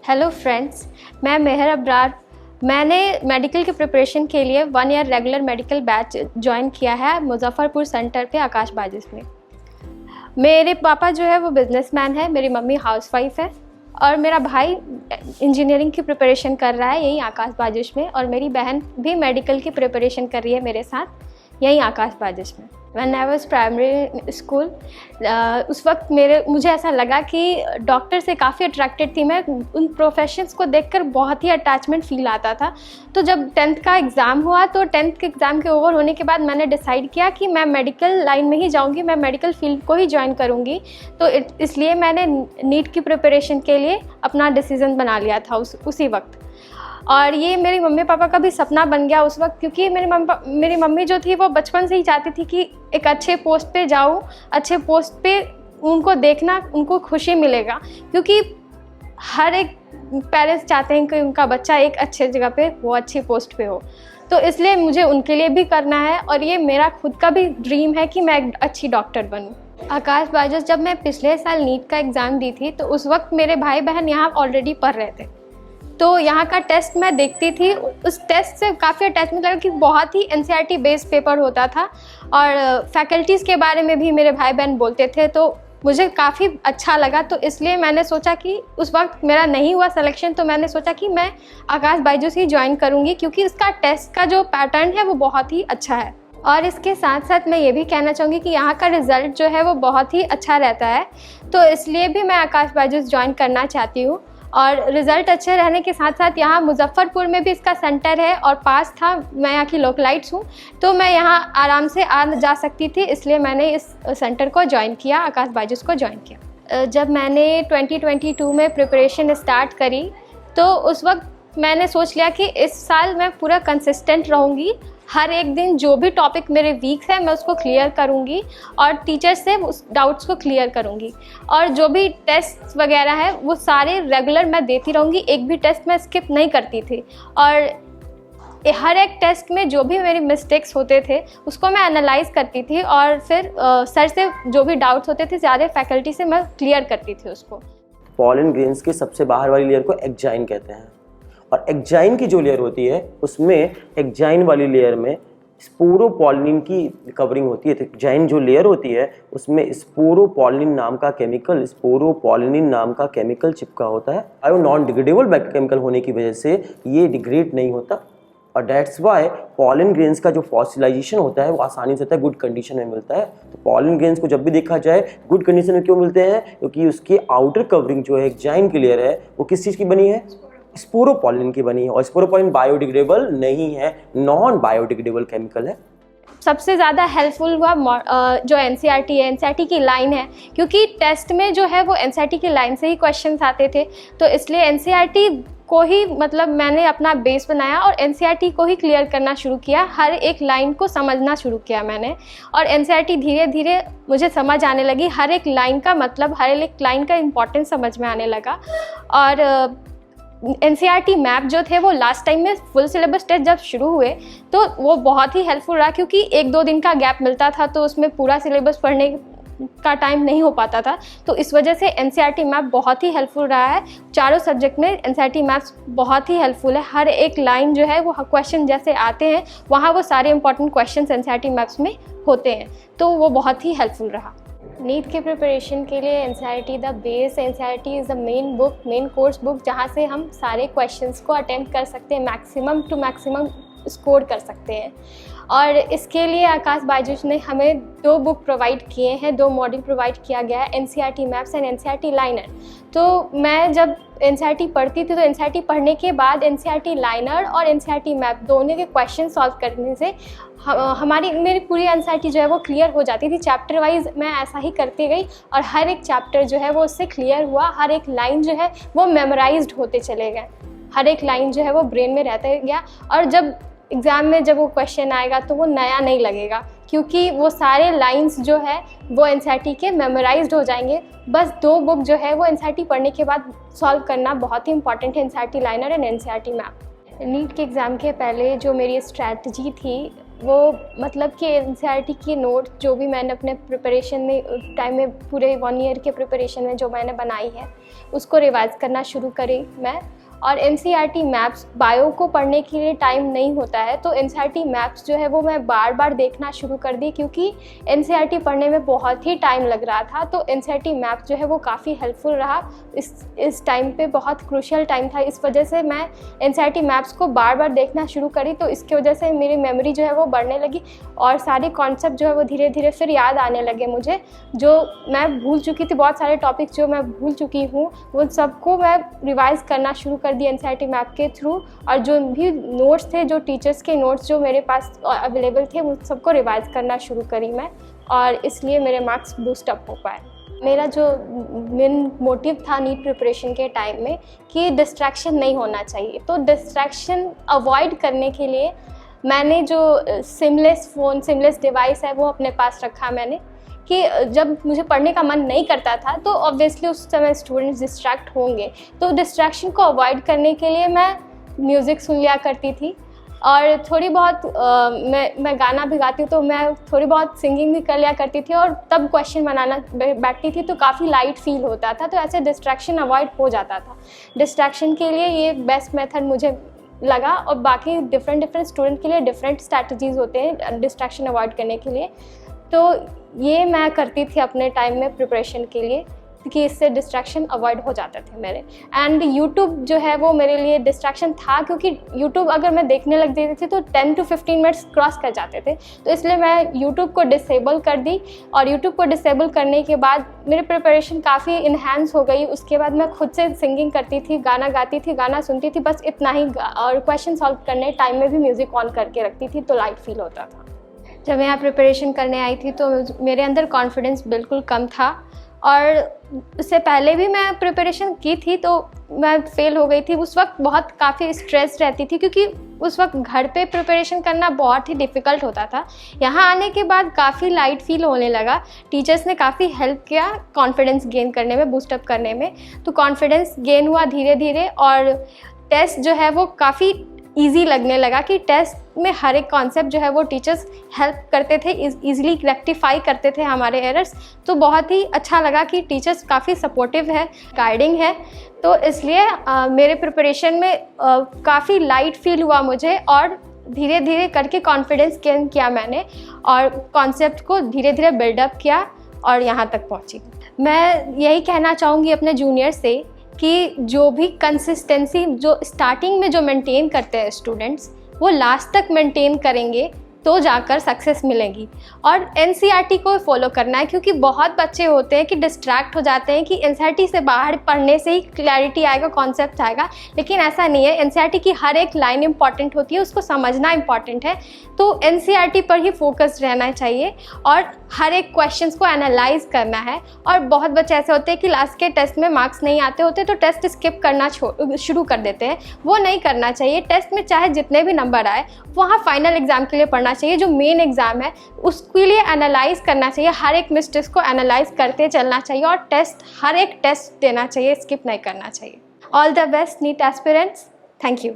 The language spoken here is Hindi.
हेलो फ्रेंड्स, मैं मेहर अब्रार। मैंने मेडिकल की प्रिपरेशन के लिए 1 year regular medical batch join किया है मुजफ्फरपुर सेंटर पे आकाश बाजिश में। मेरे पापा जो है वो बिजनेसमैन है, मेरी मम्मी हाउसवाइफ है और मेरा भाई इंजीनियरिंग की प्रिपरेशन कर रहा है यहीं आकाश बाजिश में, और मेरी बहन भी मेडिकल की प्रिपरेशन कर रही है मेरे साथ यहीं आकाश बाजिश में। When I was primary school, उस वक्त मुझे ऐसा लगा कि डॉक्टर से काफ़ी अट्रैक्टेड थी मैं। उन प्रोफेशंस को देखकर बहुत ही अटैचमेंट फील आता था। तो जब 10th का एग्ज़ाम हुआ तो 10th के एग्ज़ाम के ओवर होने के बाद मैंने डिसाइड किया कि मैं मेडिकल लाइन में ही जाऊंगी, मैं मेडिकल फील्ड को ही ज्वाइन करूंगी। तो इसलिए मैंने नीट की प्रिपरेशन के लिए अपना डिसीज़न बना लिया था उसी वक्त। और ये मेरे मम्मी पापा का भी सपना बन गया उस वक्त, क्योंकि मेरी मम्मी जो थी वो बचपन से ही चाहती थी कि एक अच्छे पोस्ट पे जाऊँ, अच्छे पोस्ट पे उनको देखना उनको खुशी मिलेगा, क्योंकि हर एक पेरेंट्स चाहते हैं कि उनका बच्चा एक अच्छे जगह पे वो अच्छी पोस्ट पे हो। तो इसलिए मुझे उनके लिए भी करना है और ये मेरा खुद का भी ड्रीम है कि मैं एक अच्छी डॉक्टर बनूँ। आकाश बाजिश, जब मैं पिछले साल नीट का एग्ज़ाम दी थी तो उस वक्त मेरे भाई बहन यहाँ ऑलरेडी पढ़ रहे थे, तो यहाँ का टेस्ट मैं देखती थी। उस टेस्ट से काफ़ी अटैचमेंट लगा कि बहुत ही NCERT बेस्ड पेपर होता था और फैकल्टीज़ के बारे में भी मेरे भाई बहन बोलते थे, तो मुझे काफ़ी अच्छा लगा। तो इसलिए मैंने सोचा कि उस वक्त मेरा नहीं हुआ सिलेक्शन, तो मैंने सोचा कि मैं आकाश बाजिश ही ज्वाइन करूँगी, क्योंकि इसका टेस्ट का जो पैटर्न है वो बहुत ही अच्छा है। और इसके साथ साथ मैं ये भी कहना चाहूँगी कि यहाँ का रिज़ल्ट जो है वो बहुत ही अच्छा रहता है, तो इसलिए भी मैं आकाश बाजिश ज्वाइन करना चाहती हूँ। और रिज़ल्ट अच्छे रहने के साथ साथ यहाँ मुजफ्फरपुर में भी इसका सेंटर है और पास था, मैं यहाँ की लोकलाइट्स हूँ, तो मैं यहाँ आराम से आ जा सकती थी, इसलिए मैंने इस सेंटर को ज्वाइन किया, आकाश बाजिश को ज्वाइन किया। जब मैंने 2022 में प्रिपरेशन स्टार्ट करी तो उस वक्त मैंने सोच लिया कि इस साल मैं पूरा कंसिस्टेंट रहूँगी। हर एक दिन जो भी टॉपिक मेरे वीक है मैं उसको क्लियर करूँगी और टीचर से उस डाउट्स को क्लियर करूँगी, और जो भी टेस्ट वगैरह है वो सारे रेगुलर मैं देती रहूँगी, एक भी टेस्ट मैं स्किप नहीं करती थी। और हर एक टेस्ट में जो भी मेरी मिस्टेक्स होते थे उसको मैं एनालाइज करती थी और फिर सर से जो भी डाउट्स होते थे ज़्यादा फैकल्टी से मैं क्लियर करती थी उसको। पॉलन ग्रेन्स के सबसे बाहर वाली लेयर को एक्जाइन कहते हैं, और एक्जाइन की जो लेयर होती है उसमें एक्जाइन वाली लेयर में स्पोरोपोलिन की कवरिंग होती है। तो एक्जाइन जो लेयर होती है उसमें स्पोरोपोलिन नाम का केमिकल चिपका होता है। और वो नॉन डिग्रेडेबल केमिकल होने की वजह से ये डिग्रेड नहीं होता, और दैट्स वाई पॉलन ग्रेन्स का जो फॉसिलाइजेशन होता है वो आसानी से होता है, गुड कंडीशन में मिलता है। तो पॉलन ग्रेन्स को जब भी देखा जाए गुड कंडीशन में क्यों मिलते हैं, क्योंकि उसकी आउटर कवरिंग जो है एक्जाइन की लेयर है वो किस चीज़ की बनी है, स्पोरोपोलिन की बनी है। और स्पोरोपोलिन बायोडिग्रेडेबल नहीं है, नॉन बायोडिग्रेडेबल केमिकल है। सबसे ज़्यादा हेल्पफुल हुआ जो NCERT है, NCERT की लाइन है, क्योंकि टेस्ट में जो है वो NCERT की लाइन से ही क्वेश्चंस आते थे, तो इसलिए NCERT को ही मतलब मैंने अपना बेस बनाया और NCERT को ही क्लियर करना शुरू किया। हर एक लाइन को समझना शुरू किया मैंने, और NCERT धीरे धीरे मुझे समझ आने लगी, हर एक लाइन का मतलब, हर एक लाइन का इम्पोर्टेंस समझ में आने लगा। और NCERT मैप जो थे वो लास्ट टाइम में फुल सिलेबस टेस्ट जब शुरू हुए तो वो बहुत ही हेल्पफुल रहा, क्योंकि 1-2 दिन का गैप मिलता था तो उसमें पूरा सिलेबस पढ़ने का टाइम नहीं हो पाता था। तो इस वजह से NCERT मैप बहुत ही हेल्पफुल रहा है। चारों सब्जेक्ट में NCERT मैप्स बहुत ही हेल्पफुल है। हर एक लाइन जो है वो क्वेश्चन जैसे आते हैं वहाँ वो सारे इंपॉर्टेंट क्वेश्चन NCERT मैप्स में होते हैं, तो वो बहुत ही हेल्पफुल रहा। नीट के प्रिपरेशन के लिए NCERT the base, NCERT is the main course book, जहाँ से हम सारे क्वेश्चंस को अटेम्प्ट कर सकते हैं, मैक्सिमम टू मैक्सिमम स्कोर कर सकते हैं। और इसके लिए आकाश बाजिश ने हमें 2 बुक प्रोवाइड किए हैं, 2 मॉड्यूल प्रोवाइड किया गया है, NCERT maps and NCERT liner. तो मैं जब NCERT पढ़ती थी तो NCERT पढ़ने के बाद NCERT लाइनर और NCERT मैप दोनों के क्वेश्चन सॉल्व करने से मेरी पूरी NCERT जो है वो क्लियर हो जाती थी। चैप्टर वाइज मैं ऐसा ही करती गई और हर एक चैप्टर जो है वो उससे क्लियर हुआ, हर एक लाइन जो है वो मेमोराइज्ड होते चले गए, हर एक लाइन जो है वो ब्रेन में रहता गया, और जब एग्ज़ाम में जब वो क्वेश्चन आएगा तो वो नया नहीं लगेगा, क्योंकि वो सारे लाइंस जो है वो NCERT के मेमोराइज्ड हो जाएंगे। बस 2 बुक जो है वो NCERT पढ़ने के बाद सॉल्व करना बहुत ही इंपॉर्टेंट है, NCERT liner and NCERT map. NEET के एग्ज़ाम के पहले जो मेरी स्ट्रैटेजी थी वो मतलब कि एनसीईआरटी की नोट जो भी मैंने अपने प्रिपरेशन में टाइम में पूरे 1 ईयर के प्रिपरेशन में जो मैंने बनाई है उसको रिवाइज़ करना शुरू करी मैं। और एनसीईआरटी मैप्स बायो को पढ़ने के लिए टाइम नहीं होता है, तो एनसीईआरटी मैप्स जो है वो मैं बार बार देखना शुरू कर दी, क्योंकि एनसीईआरटी पढ़ने में बहुत ही टाइम लग रहा था। तो एनसीईआरटी मैप्स जो है वो काफ़ी हेल्पफुल रहा इस टाइम पे, बहुत क्रूशियल टाइम था। इस वजह से मैं एनसीईआरटी मैप्स को बार बार देखना शुरू करी, तो इसकी वजह से मेरी मेमोरी जो है वो बढ़ने लगी और सारे कॉन्सेप्ट जो है वो धीरे धीरे फिर याद आने लगे मुझे, जो मैं भूल चुकी थी। बहुत सारे टॉपिक्स जो मैं भूल चुकी हूँ वो सबको मैं रिवाइज़ करना शुरू कर दी एनसीईआरटी मैप के थ्रू, और जो भी नोट्स थे, जो टीचर्स के नोट्स जो मेरे पास अवेलेबल थे, वो सबको रिवाइज़ करना शुरू करी मैं, और इसलिए मेरे मार्क्स बूस्ट अप हो पाए। मेरा जो मेन मोटिव था नीट प्रिपरेशन के टाइम में कि डिस्ट्रैक्शन नहीं होना चाहिए, तो डिस्ट्रैक्शन अवॉइड करने के लिए मैंने जो सिमलेस डिवाइस है वो अपने पास रखा मैंने, कि जब मुझे पढ़ने का मन नहीं करता था तो ऑब्वियसली उस समय स्टूडेंट्स डिस्ट्रैक्ट होंगे, तो डिस्ट्रैक्शन को अवॉइड करने के लिए मैं म्यूज़िक सुन लिया करती थी, और थोड़ी बहुत मैं गाना भी गाती हूँ, तो मैं थोड़ी बहुत सिंगिंग भी कर लिया करती थी, और तब क्वेश्चन बनाना बैठती थी तो काफ़ी लाइट फील होता था, तो ऐसे डिस्ट्रैक्शन अवॉइड हो जाता था। डिस्ट्रैक्शन के लिए ये बेस्ट मेथड मुझे लगा, और बाकी डिफरेंट स्टूडेंट के लिए डिफरेंट स्ट्रैटेजीज़ होते हैं डिस्ट्रैक्शन अवॉइड करने के लिए। तो ये मैं करती थी अपने टाइम में प्रिपरेशन के लिए, कि इससे डिस्ट्रैक्शन अवॉइड हो जाते थे मेरे। एंड यूट्यूब जो है वो मेरे लिए डिस्ट्रैक्शन था, क्योंकि यूट्यूब अगर मैं देखने लग जाती थी तो 10 to 15 मिनट्स क्रॉस कर जाते थे, तो इसलिए मैं यूट्यूब को डिसेबल कर दी, और यूट्यूब को डिसेबल करने के बाद मेरी प्रिपरेशन काफ़ी इन्हांस हो गई। उसके बाद मैं खुद से सिंगिंग करती थी, गाना गाती थी, गाना सुनती थी, बस इतना ही, और क्वेश्चन सॉल्व करने टाइम में भी म्यूज़िक ऑन करके रखती थी, तो लाइट फील होता था। जब मैं यहाँ प्रिपरेशन करने आई थी तो मेरे अंदर कॉन्फिडेंस बिल्कुल कम था, और उससे पहले भी मैं प्रिपरेशन की थी तो मैं फेल हो गई थी। उस वक्त बहुत काफ़ी स्ट्रेस रहती थी, क्योंकि उस वक्त घर पे प्रिपरेशन करना बहुत ही डिफ़िकल्ट होता था। यहाँ आने के बाद काफ़ी लाइट फील होने लगा। टीचर्स ने काफ़ी हेल्प किया कॉन्फिडेंस गेन करने में, बूस्टअप करने में, तो कॉन्फिडेंस गेन हुआ धीरे धीरे, और टेस्ट जो है वो काफ़ी ईजी लगने लगा, कि टेस्ट में हर एक कॉन्सेप्ट जो है वो टीचर्स हेल्प करते थे, ईज़िली रेक्टिफाई करते थे हमारे एरर्स, तो बहुत ही अच्छा लगा कि टीचर्स काफ़ी सपोर्टिव है, गाइडिंग है। तो इसलिए मेरे प्रिपरेशन में काफ़ी लाइट फील हुआ मुझे, और धीरे धीरे करके कॉन्फिडेंस गेन किया मैंने, और कॉन्सेप्ट को धीरे धीरे बिल्डअप किया और यहाँ तक पहुँची। मैं यही कहना चाहूँगी अपने जूनियर से कि जो भी कंसिस्टेंसी जो स्टार्टिंग में जो मेंटेन करते हैं स्टूडेंट्स, वो लास्ट तक मेंटेन करेंगे तो जाकर सक्सेस मिलेगी। और एनसीईआरटी को फॉलो करना है, क्योंकि बहुत बच्चे होते हैं कि डिस्ट्रैक्ट हो जाते हैं कि एनसीईआरटी से बाहर पढ़ने से ही क्लैरिटी आएगा, कॉन्सेप्ट आएगा, लेकिन ऐसा नहीं है। एनसीईआरटी की हर एक लाइन इंपॉर्टेंट होती है, उसको समझना इंपॉर्टेंट है, तो एनसीईआरटी पर ही फोकस रहना चाहिए और हर एक क्वेश्चंस को एनालाइज करना है। और बहुत बच्चे ऐसे होते हैं कि लास्ट के टेस्ट में मार्क्स नहीं आते होते तो टेस्ट स्किप करना शुरू कर देते हैं, वो नहीं करना चाहिए। टेस्ट में चाहे जितने भी नंबर आए, वहाँ फाइनल एग्जाम के लिए पढ़ना चाहिए, जो मेन एग्जाम है उसके लिए एनालाइज करना चाहिए, हर एक मिस्टेक्स को एनालाइज करते चलना चाहिए, और हर एक टेस्ट देना चाहिए, स्किप नहीं करना चाहिए। All the best NEET aspirants, thank you.